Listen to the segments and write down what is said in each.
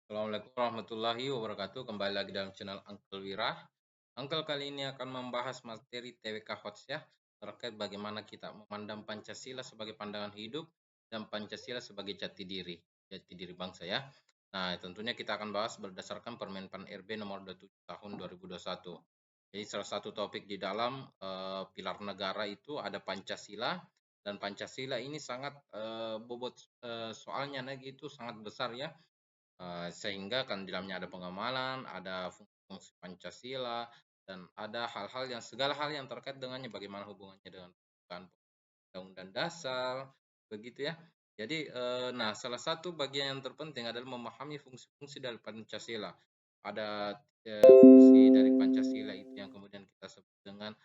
Assalamualaikum warahmatullahi wabarakatuh. Kembali lagi dalam channel Uncle Wira. Uncle kali ini akan membahas materi TWK Hots ya, terkait bagaimana kita memandang Pancasila sebagai pandangan hidup dan Pancasila sebagai jati diri bangsa ya. Nah, tentunya kita akan bahas berdasarkan Permen-Pan RB nomor 27 tahun 2021. Jadi salah satu topik di dalam pilar negara itu ada Pancasila, dan Pancasila ini sangat bobot soalnya itu sangat besar ya. Sehingga kan di dalamnya ada pengamalan, ada fungsi Pancasila, dan ada hal-hal yang segala hal yang terkait dengannya, bagaimana hubungannya dengan undang-undang dasar, begitu ya. Jadi, nah salah satu bagian yang terpenting adalah memahami fungsi-fungsi dari Pancasila. Ada fungsi dari Pancasila itu yang kemudian kita sebut dengan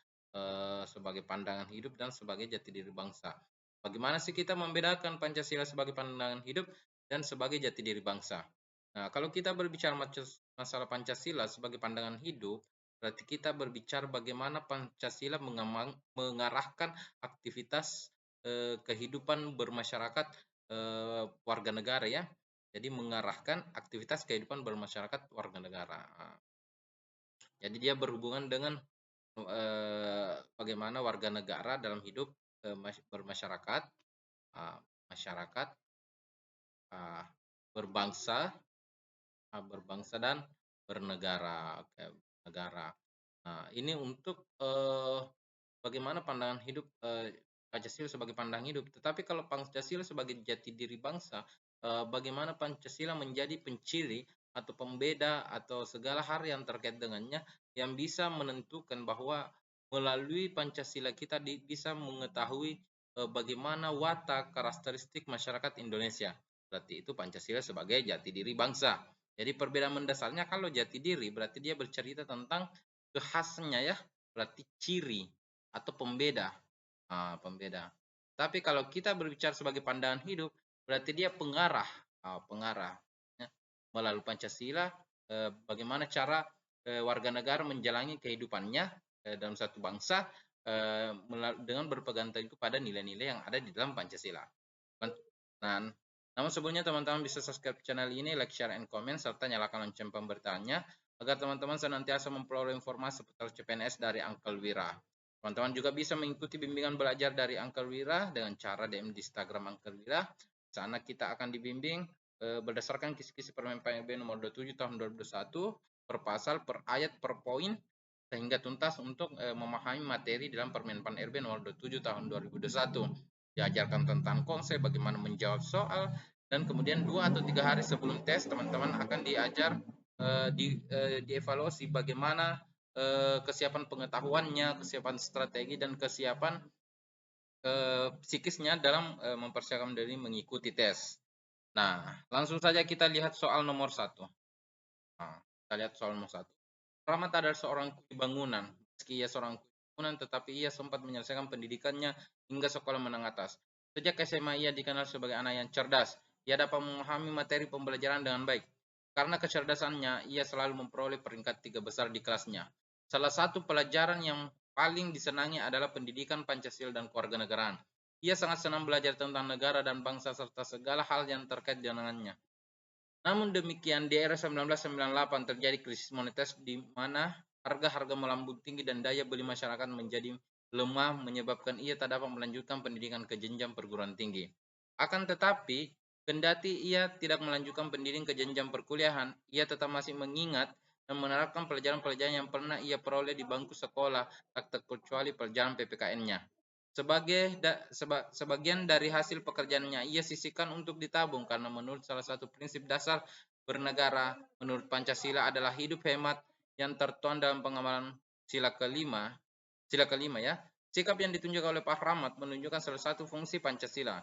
sebagai pandangan hidup dan sebagai jati diri bangsa. Bagaimana sih kita membedakan Pancasila sebagai pandangan hidup dan sebagai jati diri bangsa? Nah, kalau kita berbicara masalah Pancasila sebagai pandangan hidup, berarti kita berbicara bagaimana Pancasila mengarahkan aktivitas kehidupan bermasyarakat warga negara ya. Jadi mengarahkan aktivitas kehidupan bermasyarakat warga negara. Nah, jadi dia berhubungan dengan bagaimana warga negara dalam hidup bermasyarakat, uh, masyarakat uh, berbangsa, berbangsa dan bernegara. Oke, negara. Nah, ini untuk bagaimana pandangan hidup Pancasila sebagai pandangan hidup. Tetapi kalau Pancasila sebagai jati diri bangsa, bagaimana Pancasila menjadi penciri atau pembeda atau segala hal yang terkait dengannya yang bisa menentukan bahwa melalui Pancasila kita bisa mengetahui bagaimana watak karakteristik masyarakat Indonesia. Berarti itu Pancasila sebagai jati diri bangsa. Jadi perbedaan mendasarnya kalau jati diri berarti dia bercerita tentang khasnya ya, berarti ciri atau pembeda. Pembeda. Tapi kalau kita berbicara sebagai pandangan hidup, berarti dia pengarah, pengarah. Ya. Melalui Pancasila, bagaimana cara warga negara menjalani kehidupannya dalam satu bangsa dengan berpegang teguh pada nilai-nilai yang ada di dalam Pancasila. Nah, namun sebelumnya teman-teman bisa subscribe channel ini, like, share, and comment, serta nyalakan lonceng pemberitaannya agar teman-teman senantiasa memperoleh informasi seputar CPNS dari Uncle Wira. Teman-teman juga bisa mengikuti bimbingan belajar dari Uncle Wira dengan cara DM di Instagram Uncle Wira. Di sana kita akan dibimbing berdasarkan kisi-kisi Permen PNB nomor 27 tahun 2021 per pasal, per ayat, per poin sehingga tuntas untuk memahami materi dalam Permen PAN RB nomor 27 tahun 2021. Diajarkan tentang konsep, bagaimana menjawab soal, dan kemudian 2 atau 3 hari sebelum tes teman-teman akan diajar dievaluasi bagaimana kesiapan pengetahuannya, kesiapan strategi, dan kesiapan psikisnya dalam mempersiapkan diri mengikuti tes. Nah, langsung saja kita lihat soal nomor 1. Nah, kita lihat soal nomor 1. Rahmat adalah seorang kuli bangunan. Meski ia seorang kuli bangunan, tetapi ia sempat menyelesaikan pendidikannya hingga sekolah menengah atas. Sejak SMA ia dikenal sebagai anak yang cerdas. Ia dapat memahami materi pembelajaran dengan baik. Karena kecerdasannya, ia selalu memperoleh peringkat 3 besar di kelasnya. Salah satu pelajaran yang paling disenangi adalah pendidikan Pancasila dan kewarganegaraan. Ia sangat senang belajar tentang negara dan bangsa serta segala hal yang terkait dengannya. Namun demikian, di era 1998 terjadi krisis moneter di mana harga-harga melambung tinggi dan daya beli masyarakat menjadi lemah menyebabkan ia tak dapat melanjutkan pendidikan ke jenjang perguruan tinggi. Akan tetapi, kendati ia tidak melanjutkan pendidikan ke jenjang perkuliahan, ia tetap masih mengingat dan menerapkan pelajaran-pelajaran yang pernah ia peroleh di bangku sekolah, tak terkecuali pelajaran PPKN-nya. Sebagian dari hasil pekerjaannya ia sisihkan untuk ditabung karena menurut salah satu prinsip dasar bernegara menurut Pancasila adalah hidup hemat yang tertuang dalam pengamalan sila kelima ya. Sikap yang ditunjukkan oleh Pak Rahmat menunjukkan salah satu fungsi Pancasila,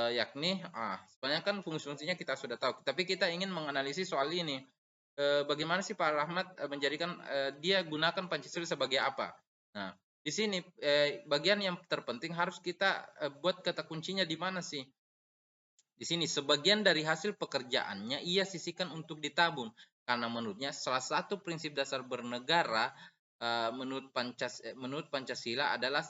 yakni sebenarnya kan fungsi-fungsinya kita sudah tahu, tapi kita ingin menganalisis soal ini. Bagaimana sih Pak Rahmat menjadikan dia gunakan Pancasila sebagai apa? Nah, di sini bagian yang terpenting harus kita buat kata kuncinya di mana sih? Di sini sebagian dari hasil pekerjaannya ia sisihkan untuk ditabung karena menurutnya salah satu prinsip dasar bernegara menurut Pancasila adalah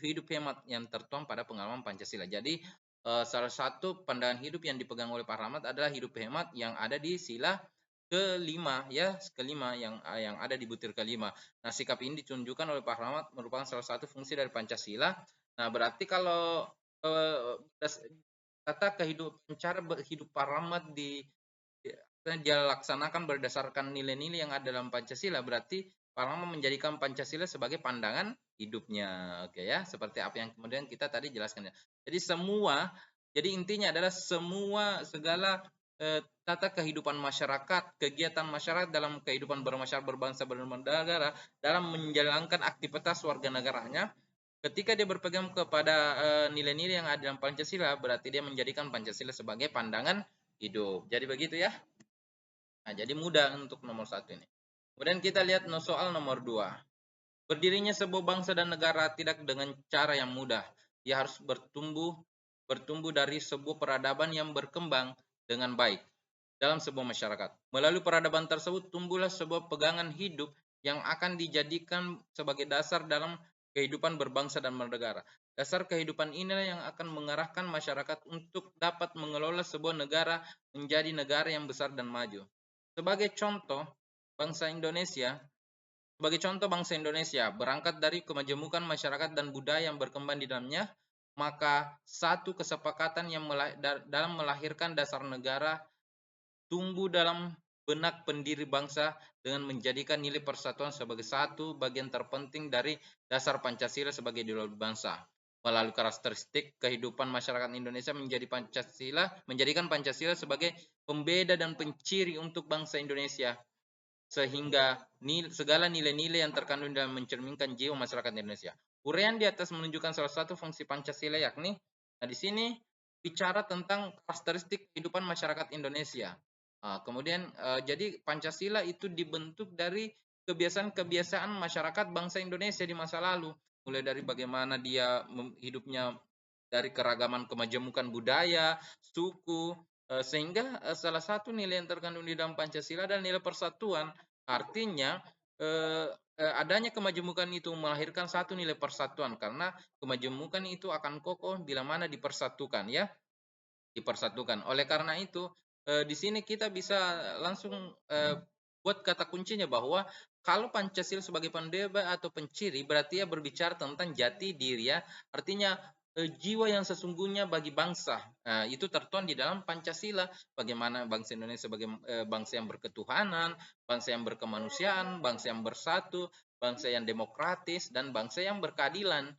hidup hemat yang tertuang pada pengalaman Pancasila. Jadi salah satu pandangan hidup yang dipegang oleh Pak Rahmat adalah hidup hemat yang ada di sila kelima ya, kelima yang ada di butir kelima. Nah, sikap ini ditunjukkan oleh Pak Rahmat merupakan salah satu fungsi dari Pancasila. Nah, berarti kalau kata kehidupan cara hidup Pak Rahmat dia laksanakan berdasarkan nilai-nilai yang ada dalam Pancasila, berarti Pak Rahmat menjadikan Pancasila sebagai pandangan hidupnya. Oke ya, seperti apa yang kemudian kita tadi jelaskan ya. Jadi intinya adalah segala tata kehidupan masyarakat, kegiatan masyarakat dalam kehidupan bermasyarakat, berbangsa, bernegara, dalam menjalankan aktivitas warga negaranya, ketika dia berpegang kepada nilai-nilai yang ada dalam Pancasila, berarti dia menjadikan Pancasila sebagai pandangan hidup. Jadi begitu ya. Nah, jadi mudah untuk nomor 1 ini. Kemudian kita lihat soal nomor 2. Berdirinya sebuah bangsa dan negara tidak dengan cara yang mudah. Dia harus bertumbuh dari sebuah peradaban yang berkembang dengan baik dalam sebuah masyarakat. Melalui peradaban tersebut tumbuhlah sebuah pegangan hidup yang akan dijadikan sebagai dasar dalam kehidupan berbangsa dan bernegara. Dasar kehidupan inilah yang akan mengarahkan masyarakat untuk dapat mengelola sebuah negara menjadi negara yang besar dan maju. Sebagai contoh, bangsa Indonesia berangkat dari kemajemukan masyarakat dan budaya yang berkembang di dalamnya, maka satu kesepakatan yang dalam melahirkan dasar negara tumbuh dalam benak pendiri bangsa dengan menjadikan nilai persatuan sebagai satu bagian terpenting dari dasar Pancasila sebagai ideologi bangsa. Melalui karakteristik kehidupan masyarakat Indonesia menjadikan Pancasila sebagai pembeda dan penciri untuk bangsa Indonesia, sehingga segala nilai-nilai yang terkandung dalam mencerminkan jiwa masyarakat Indonesia. Uraian di atas menunjukkan salah satu fungsi Pancasila, yakni, nah di sini bicara tentang karakteristik kehidupan masyarakat Indonesia. Kemudian jadi Pancasila itu dibentuk dari kebiasaan-kebiasaan masyarakat bangsa Indonesia di masa lalu, mulai dari bagaimana dia hidupnya dari keragaman kemajemukan budaya, suku, sehingga salah satu nilai yang terkandung di dalam Pancasila adalah nilai persatuan. Artinya adanya kemajemukan itu melahirkan satu nilai persatuan, karena kemajemukan itu akan kokoh bila mana dipersatukan ya, dipersatukan. Oleh karena itu di sini kita bisa langsung buat kata kuncinya bahwa kalau Pancasila sebagai pendeba atau penciri, berarti ya berbicara tentang jati diri ya. Artinya jiwa yang sesungguhnya bagi bangsa. Itu tertuang di dalam Pancasila. Bagaimana bangsa Indonesia sebagai bangsa yang berketuhanan, bangsa yang berkemanusiaan, bangsa yang bersatu, bangsa yang demokratis, dan bangsa yang berkeadilan.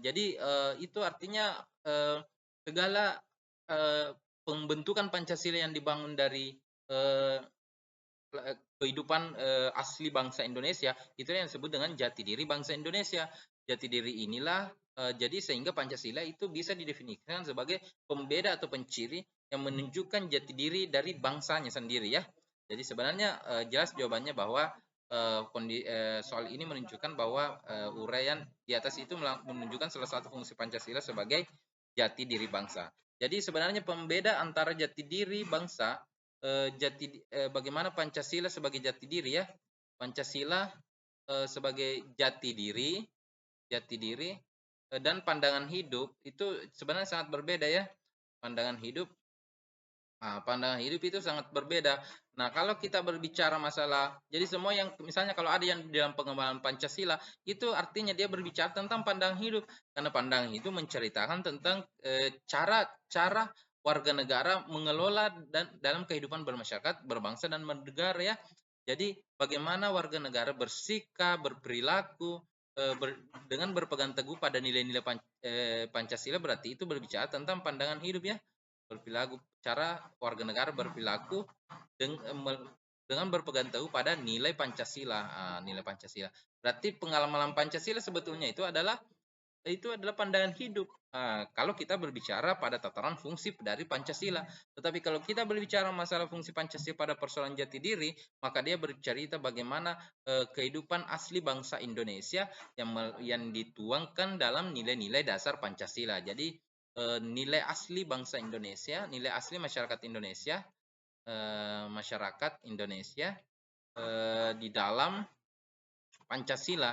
Jadi itu artinya segala pembentukan Pancasila yang dibangun dari kehidupan asli bangsa Indonesia, itu yang disebut dengan jati diri bangsa Indonesia. Jati diri inilah jadi sehingga Pancasila itu bisa didefinisikan sebagai pembeda atau penciri yang menunjukkan jati diri dari bangsanya sendiri ya. Jadi sebenarnya jelas jawabannya bahwa soal ini menunjukkan bahwa uraian di atas itu menunjukkan salah satu fungsi Pancasila sebagai jati diri bangsa. Jadi sebenarnya pembeda antara jati diri bangsa, bagaimana Pancasila sebagai jati diri ya. Pancasila sebagai jati diri dan pandangan hidup itu sebenarnya sangat berbeda ya. Pandangan hidup itu sangat berbeda. Nah, kalau kita berbicara masalah, jadi semua yang misalnya kalau ada yang di dalam pengembangan Pancasila, itu artinya dia berbicara tentang pandangan hidup. Karena pandangan itu menceritakan tentang cara warga negara mengelola dan dalam kehidupan bermasyarakat, berbangsa dan bernegara ya. Jadi bagaimana warga negara bersikap, berperilaku dengan berpegang teguh pada nilai-nilai Pancasila, berarti itu berbicara tentang pandangan hidup ya. Berperilaku, cara warga negara berperilaku dengan berpegang teguh pada nilai Pancasila. Nilai Pancasila. Berarti pengalaman Pancasila sebetulnya itu adalah pandangan hidup. Kalau kita berbicara pada tataran fungsi dari Pancasila. Tetapi kalau kita berbicara masalah fungsi Pancasila pada persoalan jati diri, maka dia bercerita bagaimana kehidupan asli bangsa Indonesia yang dituangkan dalam nilai-nilai dasar Pancasila. Jadi nilai asli bangsa Indonesia, nilai asli masyarakat Indonesia, di dalam Pancasila.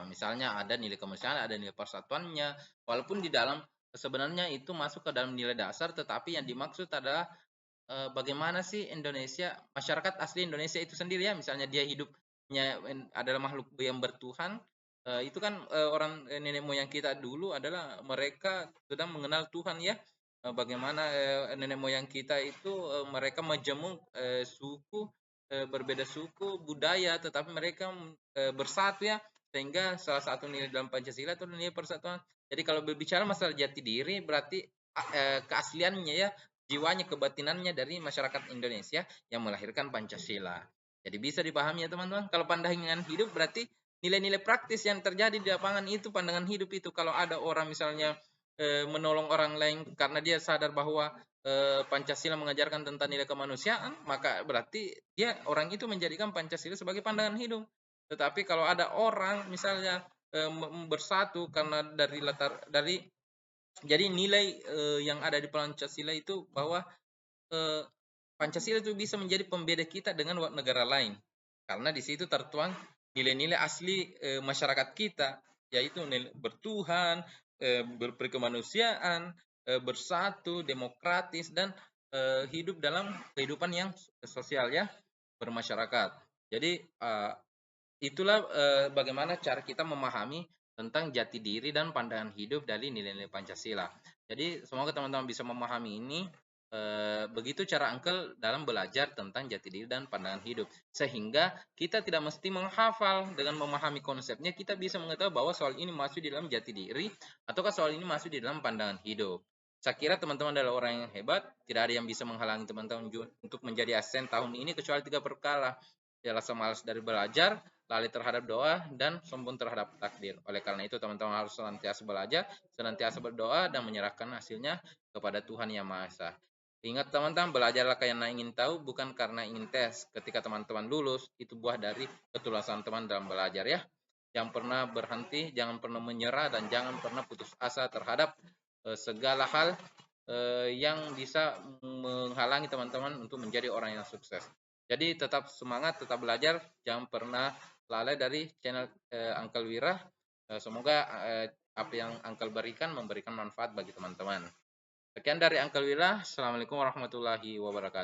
Misalnya ada nilai kemanusiaan, ada nilai persatuannya, walaupun di dalam sebenarnya itu masuk ke dalam nilai dasar, tetapi yang dimaksud adalah bagaimana sih Indonesia, masyarakat asli Indonesia itu sendiri ya, misalnya dia hidupnya adalah makhluk yang bertuhan, itu kan orang nenek moyang kita dulu adalah mereka sedang mengenal Tuhan ya. Bagaimana nenek moyang kita itu mereka majemuk suku, berbeda suku, budaya, tetapi mereka bersatu ya, sehingga salah satu nilai dalam Pancasila itu nilai persatuan. Jadi kalau berbicara masalah jati diri berarti keasliannya ya, jiwanya, kebatinannya dari masyarakat Indonesia yang melahirkan Pancasila. Jadi bisa dipahami ya teman-teman. Kalau pandangan hidup berarti nilai-nilai praktis yang terjadi di lapangan itu, pandangan hidup itu. Kalau ada orang misalnya menolong orang lain karena dia sadar bahwa Pancasila mengajarkan tentang nilai kemanusiaan, maka berarti dia orang itu menjadikan Pancasila sebagai pandangan hidup. Tetapi kalau ada orang misalnya bersatu karena dari jadi nilai yang ada di Pancasila itu bahwa eh, Pancasila itu bisa menjadi pembeda kita dengan negara lain karena di situ tertuang nilai-nilai asli masyarakat kita, yaitu nilai bertuhan, berkemanusiaan, bersatu, demokratis, dan hidup dalam kehidupan yang sosial ya, bermasyarakat. Jadi itulah bagaimana cara kita memahami tentang jati diri dan pandangan hidup dari nilai-nilai Pancasila. Jadi semoga teman-teman bisa memahami ini. Begitu cara Uncle dalam belajar tentang jati diri dan pandangan hidup. Sehingga kita tidak mesti menghafal, dengan memahami konsepnya kita bisa mengetahui bahwa soal ini masuk di dalam jati diri ataukah soal ini masuk di dalam pandangan hidup. Saya kira teman-teman adalah orang yang hebat, tidak ada yang bisa menghalangi teman-teman untuk menjadi ASN tahun ini kecuali 3 perkara. Ialah semalas dari belajar, lalai terhadap doa, dan sombong terhadap takdir. Oleh karena itu teman-teman harus senantiasa belajar, senantiasa berdoa, dan menyerahkan hasilnya kepada Tuhan Yang Maha Esa. Ingat teman-teman, belajarlah karena ingin tahu, bukan karena ingin tes. Ketika teman-teman lulus, itu buah dari ketulusan teman dalam belajar ya. Jangan pernah berhenti, jangan pernah menyerah, dan jangan pernah putus asa terhadap segala hal yang bisa menghalangi teman-teman untuk menjadi orang yang sukses. Jadi tetap semangat, tetap belajar, jangan pernah lalai dari channel Uncle Wira. Semoga apa yang Uncle berikan memberikan manfaat bagi teman-teman. Sekian dari Uncle Wira. Assalamualaikum warahmatullahi wabarakatuh.